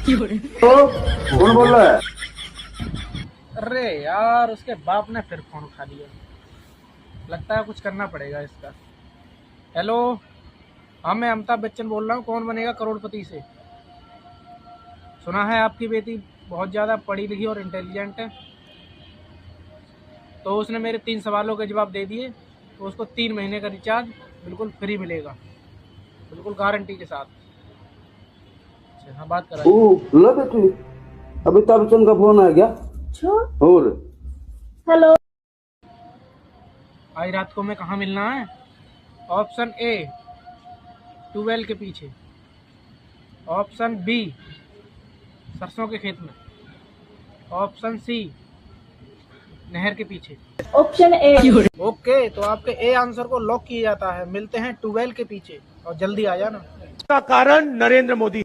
तो कौन बोल रहा है? अरे यार, उसके बाप ने फिर फोन उठा लिया। लगता है कुछ करना पड़ेगा इसका। हेलो, हाँ मैं अमिताभ बच्चन बोल रहा हूँ। कौन बनेगा करोड़पति से? सुना है आपकी बेटी बहुत ज़्यादा पढ़ी लिखी और इंटेलिजेंट है, तो उसने मेरे 3 सवालों के जवाब दे दिए, तो उसको 3 महीने का रिचार्ज बिल्कुल फ्री मिलेगा, बिल्कुल गारंटी के साथ। अच्छा, हाँ बात कराइए। लो बेटी, अमिताभ बच्चन का फोन आ गया। और हेलो। आज रात को मैं कहाँ मिलना है? ऑप्शन ए 12 के पीछे, ऑप्शन बी सरसों के खेत में, ऑप्शन सी नहर के पीछे। Option A. ओके, तो आपके ए आंसर को लॉक किया जाता है। मिलते हैं 12 के पीछे, और जल्दी आ जाना। का कारण नरेंद्र मोदी।